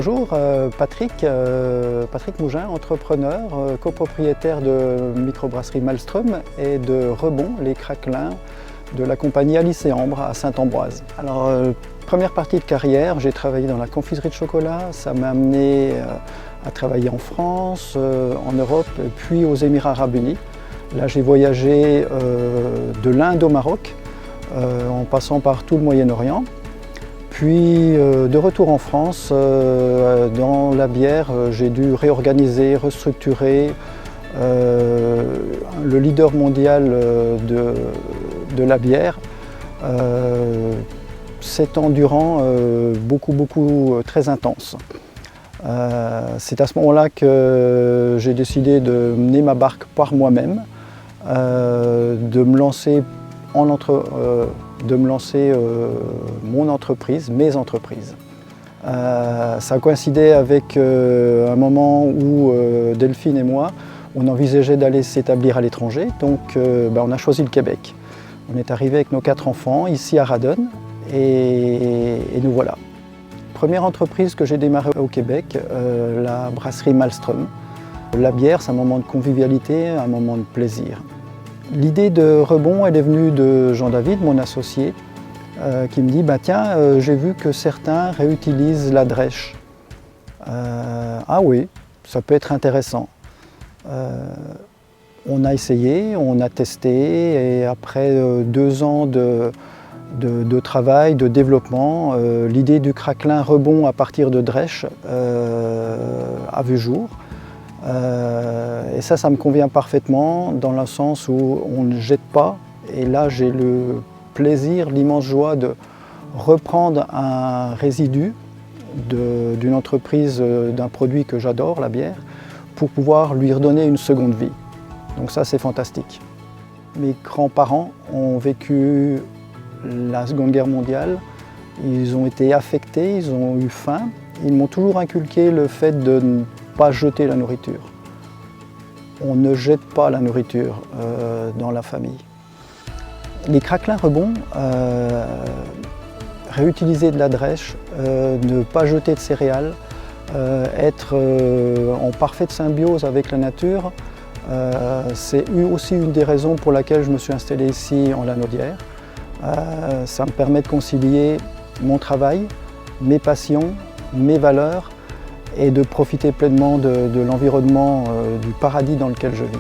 Bonjour, Patrick Mougin, entrepreneur, copropriétaire de microbrasserie Malmström et de Rebond, les craquelins de la compagnie Alice et Ambre à Saint-Ambroise. Alors, première partie de carrière, j'ai travaillé dans la confiserie de chocolat, ça m'a amené à travailler en France, en Europe, puis aux Émirats Arabes Unis. Là, j'ai voyagé de l'Inde au Maroc, en passant par tout le Moyen-Orient. Puis de retour en France, dans la bière, j'ai dû réorganiser, restructurer le leader mondial de la bière. 7 ans durant, très intense. C'est à ce moment-là que j'ai décidé de mener ma barque par moi-même, de me lancer mon entreprise, mes entreprises. Ça coïncidait avec un moment où Delphine et moi, on envisageait d'aller s'établir à l'étranger, donc on a choisi le Québec. On est arrivé avec nos 4 enfants ici à Radon et nous voilà. Première entreprise que j'ai démarrée au Québec, la brasserie Malmström. La bière, c'est un moment de convivialité, un moment de plaisir. L'idée de Rebond, elle est venue de Jean-David, mon associé, qui me dit tiens, j'ai vu que certains réutilisent la drèche. Ah oui, ça peut être intéressant. On a essayé, on a testé et après 2 ans de travail, de développement, l'idée du craquelin Rebond à partir de drèche a vu jour. Et ça me convient parfaitement dans le sens où on ne jette pas. Et là, j'ai le plaisir, l'immense joie de reprendre un résidu d'une entreprise, d'un produit que j'adore, la bière, pour pouvoir lui redonner une seconde vie. Donc ça, c'est fantastique. Mes grands-parents ont vécu la Seconde Guerre mondiale. Ils ont été affectés, ils ont eu faim. Ils m'ont toujours inculqué le fait de ne pas jeter la nourriture. On ne jette pas la nourriture dans la famille. Les craquelins Rebond, réutiliser de la drèche, ne pas jeter de céréales, être en parfaite symbiose avec la nature, c'est aussi une des raisons pour laquelle je me suis installé ici en Lanaudière. Ça me permet de concilier mon travail, mes passions, mes valeurs et de profiter pleinement de l'environnement, du paradis dans lequel je vis.